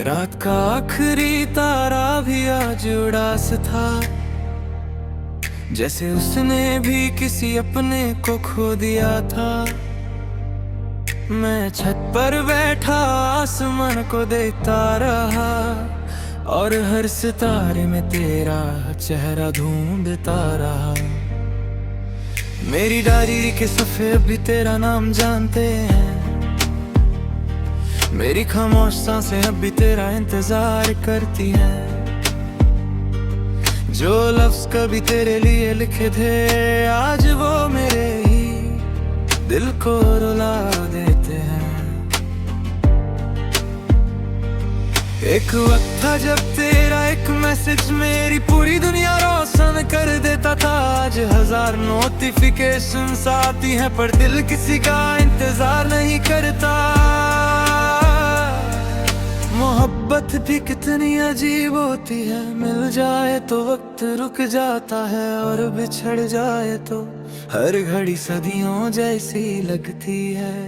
रात का आखिरी तारा भी आज उदास था, जैसे उसने भी किसी अपने को खो दिया था। मैं छत पर बैठा आसमान को देखता रहा, और हर सितारे में तेरा चेहरा ढूंढता रहा। मेरी डायरी के सफ़े भी तेरा नाम जानते हैं, मेरी खामोश सांसें अब भी तेरा इंतजार करती हैं। जो लफ्ज कभी तेरे लिए लिखे थे, आज वो मेरे ही दिल को रुला देते हैं। एक वक्त था जब तेरा एक मैसेज मेरी पूरी दुनिया रोशन कर देता था। आज 1000 नोटिफिकेशंस आती हैं, पर दिल किसी का इंतजार नहीं करता। मोहब्बत भी कितनी अजीब होती है, मिल जाए तो वक्त रुक जाता है, और बिछड़ जाए तो हर घड़ी सदियों जैसी लगती है।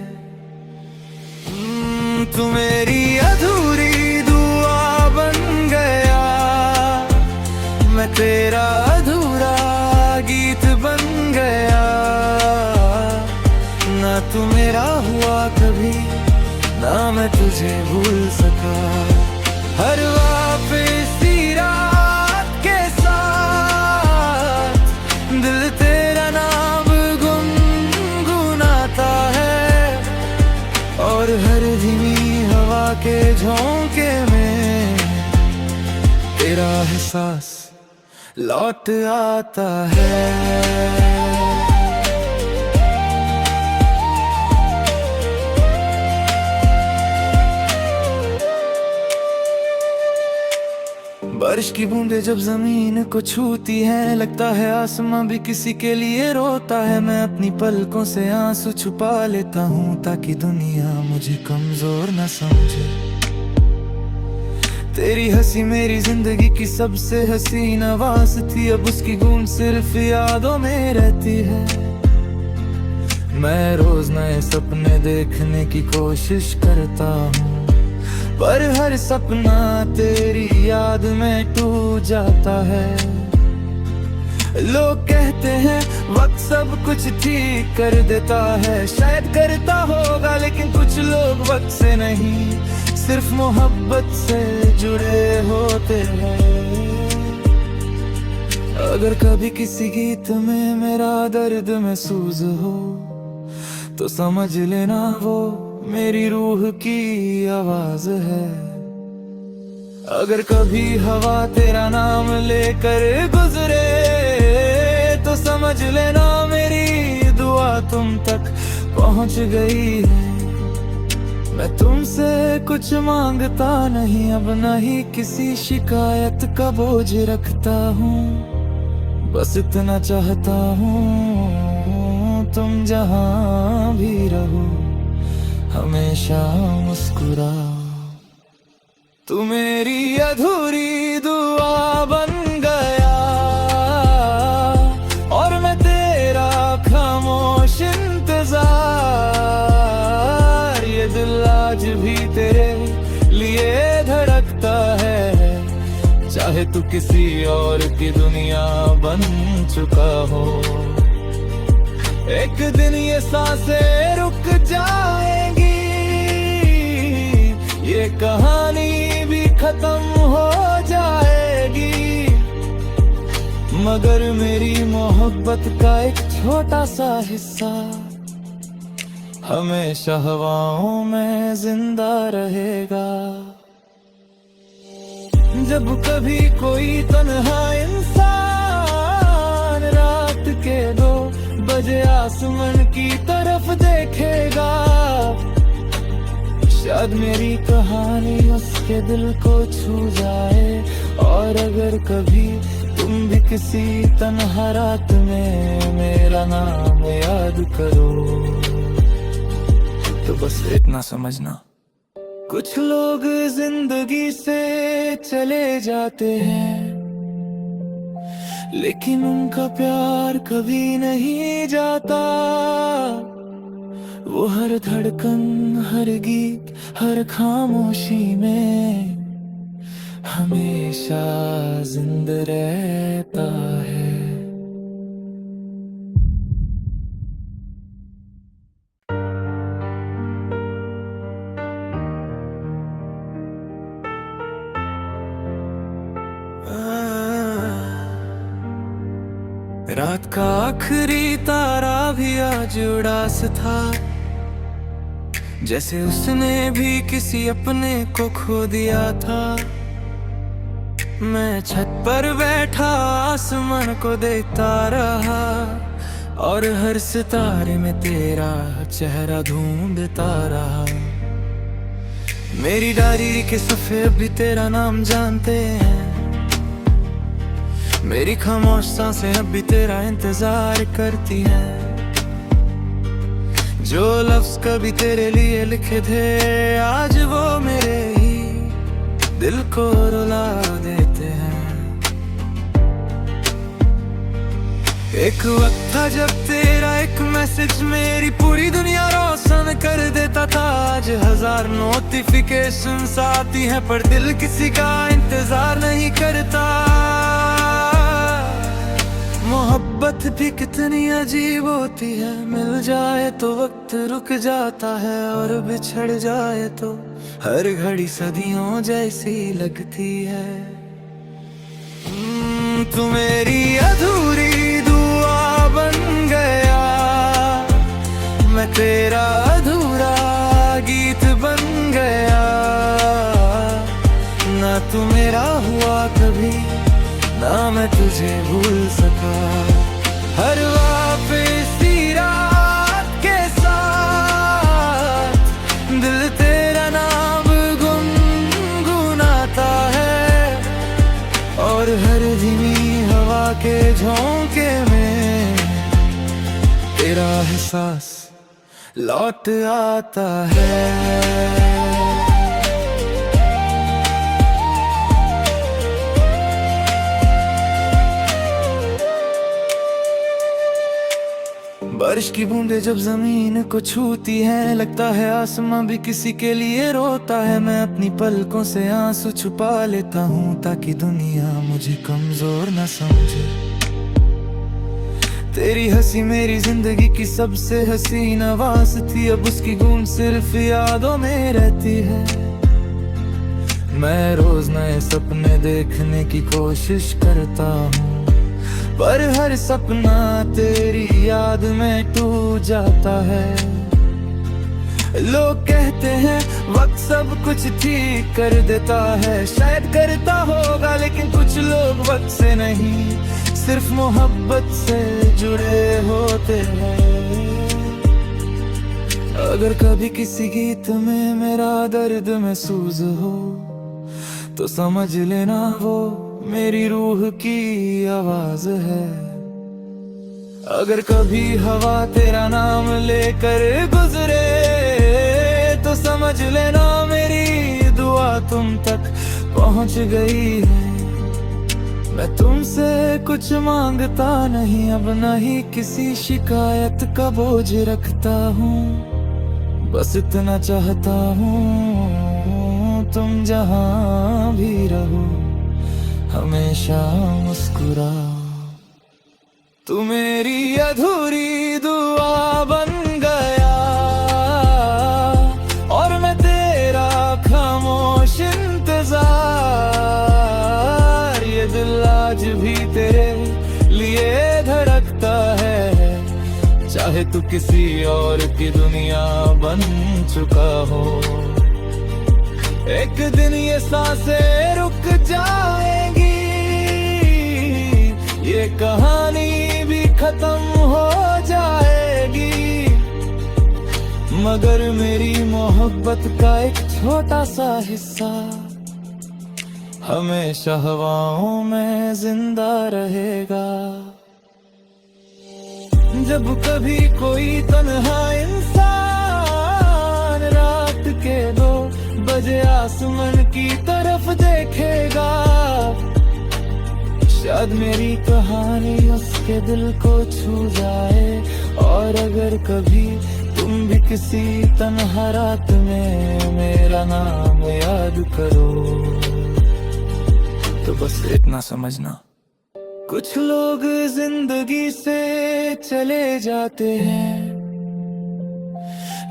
तू मेरी अधूरी दुआ बन गया, मैं तेरा अधूरा गीत बन गया। ना तू मेरा हुआ कभी, ना मैं तुझे भूल सका। हर वापसी रात के साथ दिल तेरा नाम गुनगुनाता है, और हर धीमी हवा के झोंके में तेरा एहसास लौट आता है। बारिश की बूंदें जब जमीन को छूती हैं, लगता है आसमां भी किसी के लिए रोता है। मैं अपनी पलकों से आंसू छुपा लेता हूँ, ताकि दुनिया मुझे कमजोर न समझे। तेरी हंसी मेरी जिंदगी की सबसे हसीन आवाज थी, अब उसकी गूंज सिर्फ यादों में रहती है। मैं रोज नए सपने देखने की कोशिश करता हूँ, पर हर सपना तेरी याद में टूट जाता है। लोग कहते हैं वक्त सब कुछ ठीक कर देता है, शायद करता होगा, लेकिन कुछ लोग वक्त से नहीं, सिर्फ मोहब्बत से जुड़े होते हैं। अगर कभी किसी गीत में मेरा दर्द महसूस हो, तो समझ लेना वो मेरी रूह की आवाज है। अगर कभी हवा तेरा नाम लेकर गुजरे, तो समझ लेना मेरी दुआ तुम तक पहुंच गई है। मैं तुमसे कुछ मांगता नहीं, अब नहीं किसी शिकायत का बोझ रखता हूँ। बस इतना चाहता हूँ तुम जहाँ भी रहो, हमेशा मुस्कुराओ। तू मेरी अधूरी दुआ बन गया, और मैं तेरा खामोश इंतजार। ये दिल आज भी तेरे लिए धड़कता है, चाहे तू किसी और की दुनिया बन चुका हो। एक दिन ये सांसें रुक जाएंगी, ये कहानी भी खत्म हो जाएगी, मगर मेरी मोहब्बत का एक छोटा सा हिस्सा हमेशा हवाओं में जिंदा रहेगा। जब कभी कोई तन्हा इंसान रात के 2 बजे आसमान की तरफ देखेगा, शायद मेरी कहानी उसके दिल को छू जाए। और अगर कभी तुम भी किसी तन्हा रात में मेरा नाम याद करो, तो बस इतना समझना, कुछ लोग जिंदगी से चले जाते हैं, लेकिन उनका प्यार कभी नहीं जाता। वो हर धड़कन, हर गीत, हर खामोशी में हमेशा जिंदा रहता है। रात का आखिरी तारा भी आज उदास था, जैसे उसने भी किसी अपने को खो दिया था। मैं छत पर बैठा आसमान को देखता रहा, और हर सितारे में तेरा चेहरा ढूंढता रहा। मेरी डायरी के सफ़े भी तेरा नाम जानते हैं, मेरी खामोश सांसें अब भी तेरा इंतजार करती हैं। जो लफ्ज कभी तेरे लिए लिखे थे, आज वो मेरे ही दिल को रुला देते हैं। एक वक्त था जब तेरा एक मैसेज मेरी पूरी दुनिया रोशन कर देता था। आज 1000 नोटिफिकेशंस आती हैं, पर दिल किसी का इंतजार नहीं करता। मोहब्बत भी कितनी अजीब होती है, मिल जाए तो वक्त रुक जाता है, और बिछड़ जाए तो हर घड़ी सदियों जैसी लगती है। तू मेरी अधूरी दुआ बन गया, मैं तेरा अधूरा गीत बन गया। ना तू मेरा हुआ कभी, ना मैं तुझे भूल सका। हर वापसी रात के साथ दिल तेरा नाम गुनगुनाता है, और हर धीमी हवा के झोंके में तेरा एहसास लौट आता है। बारिश की बूंदें जब जमीन को छूती हैं, लगता है आसमां भी किसी के लिए रोता है। मैं अपनी पलकों से आंसू छुपा लेता हूँ, ताकि दुनिया मुझे कमजोर न समझे। तेरी हंसी मेरी जिंदगी की सबसे हसीन आवाज थी, अब उसकी गूंज सिर्फ यादों में रहती है। मैं रोज नए सपने देखने की कोशिश करता हूँ, पर हर सपना तेरी याद में टूट जाता है। लोग कहते हैं वक्त सब कुछ ठीक कर देता है, शायद करता होगा, लेकिन कुछ लोग वक्त से नहीं, सिर्फ मोहब्बत से जुड़े होते हैं। अगर कभी किसी गीत में मेरा दर्द महसूस हो, तो समझ लेना वो मेरी रूह की आवाज है। अगर कभी हवा तेरा नाम लेकर गुजरे, तो समझ लेना मेरी दुआ तुम तक पहुंच गई है। मैं तुमसे कुछ मांगता नहीं, अब नहीं किसी शिकायत का बोझ रखता हूँ। बस इतना चाहता हूँ तुम जहाँ भी रहो, हमेशा मुस्कुराओ। तू मेरी अधूरी दुआ बन गया, और मैं तेरा खामोश इंतजार। ये दिल आज भी तेरे लिए धड़कता है, चाहे तू किसी और की दुनिया बन चुका हो। एक दिन ये सांसें रुक जाएंगी, ये कहानी भी खत्म हो जाएगी, मगर मेरी मोहब्बत का एक छोटा सा हिस्सा हमेशा हवाओं में जिंदा रहेगा। जब कभी कोई तन्हा इंसान रात के 2 बजे आसमान की तरफ देखेगा, शायद मेरी कहानी उसके दिल को छू जाए। और अगर कभी तुम भी किसी तन्हा रात में मेरा नाम याद करो, तो बस इतना समझना, कुछ लोग जिंदगी से चले जाते हैं,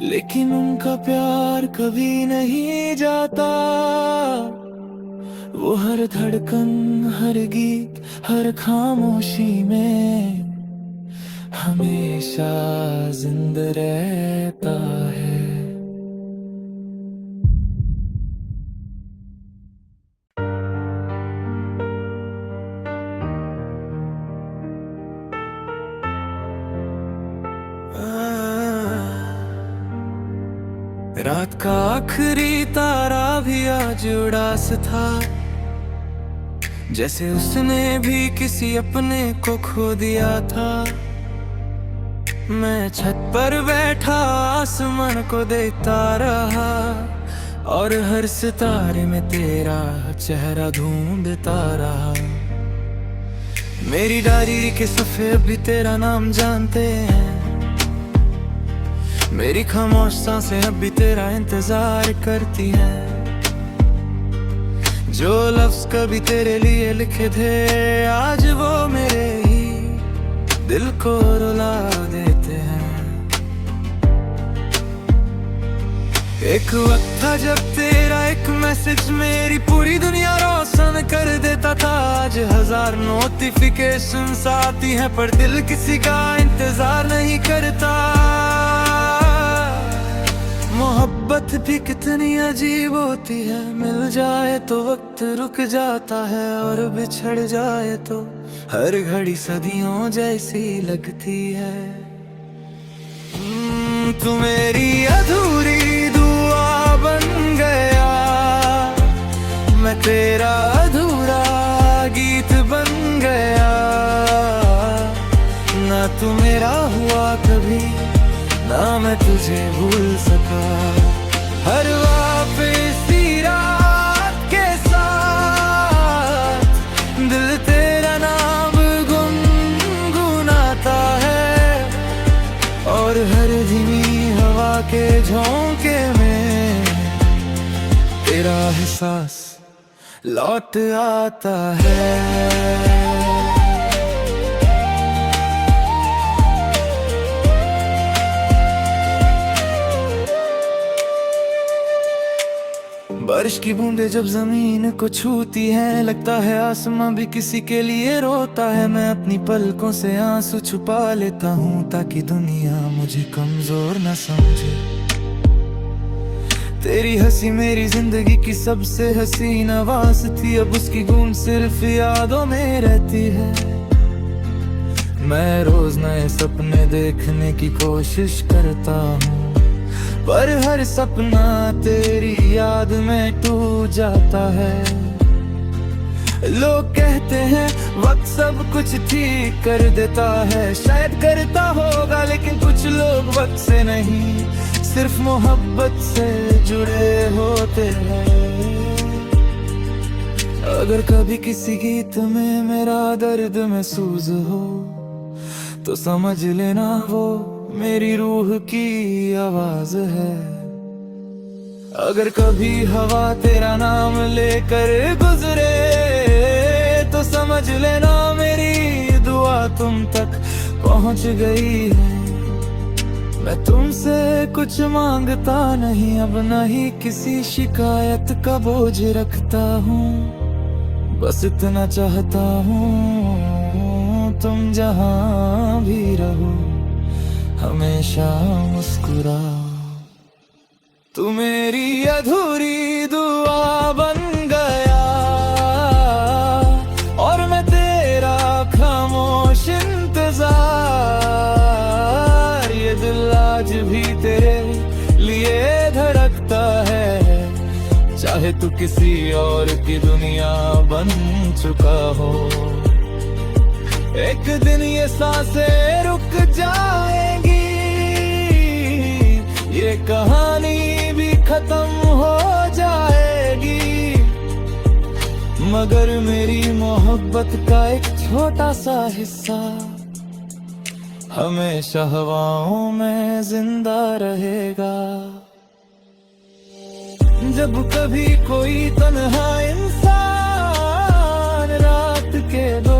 लेकिन उनका प्यार कभी नहीं जाता। वो हर धड़कन, हर गीत, हर खामोशी में हमेशा जिंदा रहता है। रात का आखिरी तारा भी आज उदास था, जैसे उसने भी किसी अपने को खो दिया था। मैं छत पर बैठा आसमान को देखता रहा, और हर सितारे में तेरा चेहरा ढूंढता रहा। मेरी डायरी के सफ़े भी तेरा नाम जानते हैं, मेरी खामोश सांसें अब भी तेरा इंतजार करती हैं। जो लफ्ज कभी तेरे लिए लिखे थे, आज वो मेरे ही दिल को रुला देते हैं। एक वक्त था जब तेरा एक मैसेज मेरी पूरी दुनिया रोशन कर देता था। आज 1000 नोटिफिकेशंस आती हैं, पर दिल किसी का इंतजार नहीं करता। मोहब्बत भी कितनी अजीब होती है, मिल जाए तो वक्त रुक जाता है, और बिछड़ जाए तो हर घड़ी सदियों जैसी लगती है। तू मेरी अधूरी दुआ बन गया, मैं तेरा अधूरा गीत बन गया। ना तू मेरा हुआ कभी, ना मैं तुझे भूल सका। हर वापसी रात के साथ दिल तेरा नाम गुनगुनाता है, और हर धीमी हवा के झोंके में तेरा एहसास लौट आता है। बारिश की बूंदें जब जमीन को छूती हैं, लगता है आसमां भी किसी के लिए रोता है। मैं अपनी पलकों से आंसू छुपा लेता हूँ, ताकि दुनिया मुझे कमजोर न समझे। तेरी हंसी मेरी जिंदगी की सबसे हसीन आवाज थी, अब उसकी गूंज सिर्फ यादों में रहती है। मैं रोज नए सपने देखने की कोशिश करता हूँ, पर हर सपना तेरी याद में टूट जाता है। लोग कहते हैं वक्त सब कुछ ठीक कर देता है, शायद करता होगा, लेकिन कुछ लोग वक्त से नहीं, सिर्फ मोहब्बत से जुड़े होते हैं। अगर कभी किसी गीत में मेरा दर्द महसूस हो, तो समझ लेना वो मेरी रूह की आवाज है। अगर कभी हवा तेरा नाम लेकर गुजरे, तो समझ लेना मेरी दुआ तुम तक पहुंच गई है। मैं तुमसे कुछ मांगता नहीं, अब नहीं किसी शिकायत का बोझ रखता हूँ। बस इतना चाहता हूँ तुम जहाँ भी रहो, हमेशा मुस्कुराओ। तू मेरी अधूरी दुआ बन गया, और मैं तेरा खामोश इंतजार। ये दिल आज भी तेरे लिए धड़कता है, चाहे तू किसी और की दुनिया बन चुका हो। एक दिन ये सांसें रुक जाएंगी, ये कहानी भी खत्म हो जाएगी, मगर मेरी मोहब्बत का एक छोटा सा हिस्सा हमेशा हवाओं में जिंदा रहेगा। जब कभी कोई तन्हा इंसान के 2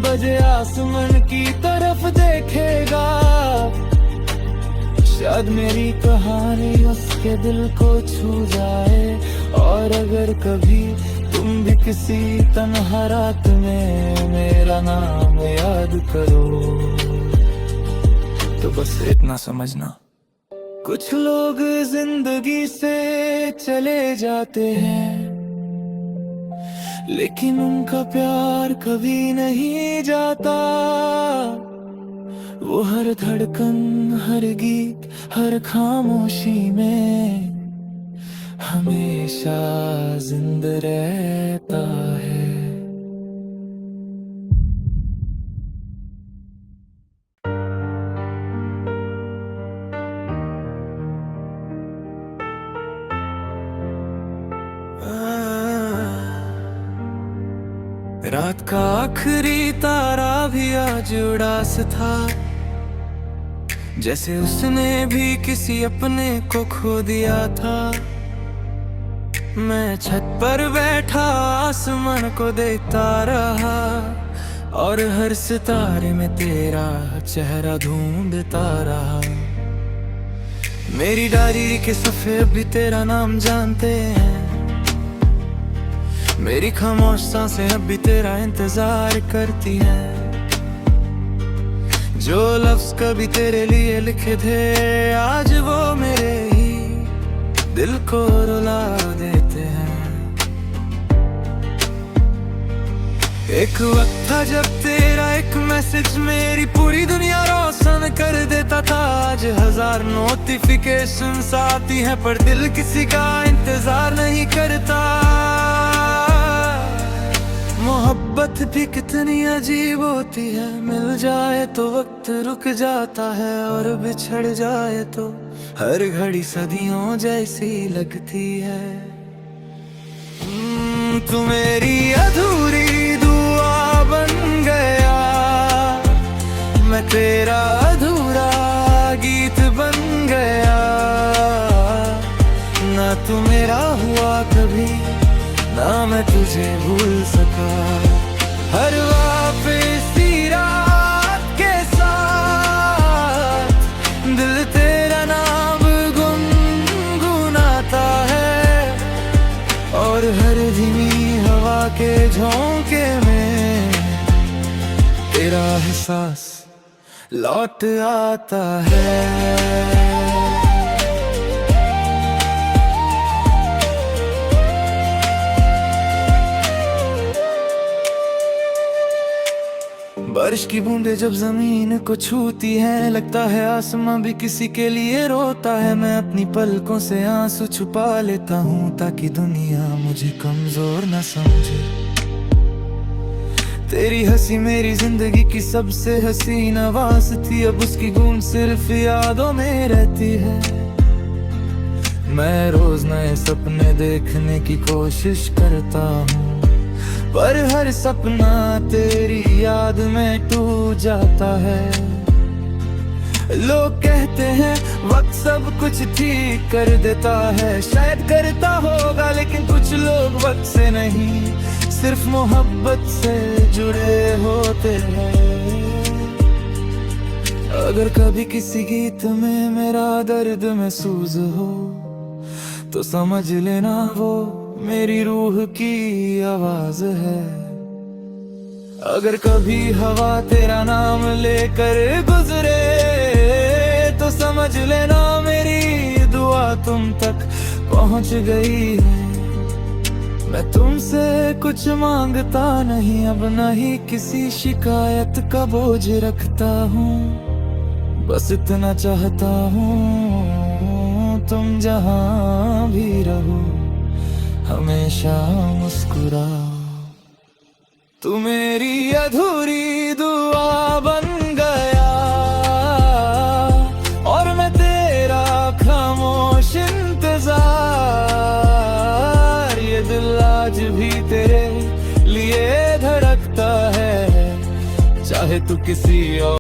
बजे आसमान की तरफ देखेगा। शायद मेरी कहानी उसके दिल को छू जाए। और अगर कभी तुम भी किसी तन्हा रात में मेरा नाम याद करो, तो बस इतना समझना, कुछ लोग जिंदगी से चले जाते हैं, लेकिन उनका प्यार कभी नहीं जाता। वो हर धड़कन, हर गीत, हर खामोशी में हमेशा जिंदा रहता है। रात का आखिरी तारा भी आज उदास था, जैसे उसने भी किसी अपने को खो दिया था। मैं छत पर बैठा आसमान को देखता रहा, और हर सितारे में तेरा चेहरा ढूंढता रहा। मेरी डायरी के सफ़े अभी तेरा नाम जानते हैं, मेरी खामोश सांसें अब भी तेरा इंतजार करती हैं। जो लफ्ज कभी तेरे लिए लिखे थे, आज वो मेरे ही दिल को रुला देते हैं। एक वक्त था जब तेरा एक मैसेज मेरी पूरी दुनिया रोशन कर देता था। आज 1000 नोटिफिकेशंस आती हैं, पर दिल किसी का इंतजार नहीं करता। मोहब्बत भी कितनी अजीब होती है, मिल जाए तो वक्त रुक जाता है, और बिछड़ जाए तो हर घड़ी सदियों जैसी लगती है। तू मेरी अधूरी दुआ बन गया, मैं तेरा अधूरा गीत बन गया। ना तू मेरा हुआ कभी, ना मैं तुझे भूल सका। हर वापसी रात के साथ दिल तेरा नाम गुनगुनाता है, और हर धीमी हवा के झोंके में तेरा एहसास लौट आता है। बारिश की बूंदें जब जमीन को छूती हैं, लगता है आसमां भी किसी के लिए रोता है। मैं अपनी पलकों से आंसू छुपा लेता हूँ, ताकि दुनिया मुझे कमजोर न समझे। तेरी हंसी मेरी जिंदगी की सबसे हसीन आवाज थी, अब उसकी गूंज सिर्फ यादों में रहती है। मैं रोज नए सपने देखने की कोशिश करता हूँ, पर हर सपना तेरी याद में टूट जाता है। लोग कहते हैं वक्त सब कुछ ठीक कर देता है, शायद करता होगा, लेकिन कुछ लोग वक्त से नहीं, सिर्फ मोहब्बत से जुड़े होते हैं। अगर कभी किसी गीत में मेरा दर्द महसूस हो, तो समझ लेना वो मेरी रूह की आवाज है। अगर कभी हवा तेरा नाम लेकर गुजरे, तो समझ लेना मेरी दुआ तुम तक पहुंच गई है। मैं तुमसे कुछ मांगता नहीं, अब नहीं किसी शिकायत का बोझ रखता हूँ। बस इतना चाहता हूँ तुम जहाँ भी रहो, हमेशा मुस्कुराओ। तू मेरी अधूरी दुआ बन गया, और मैं तेरा खामोश इंतजार। ये दिल आज भी तेरे लिए धड़कता है, चाहे तू किसी और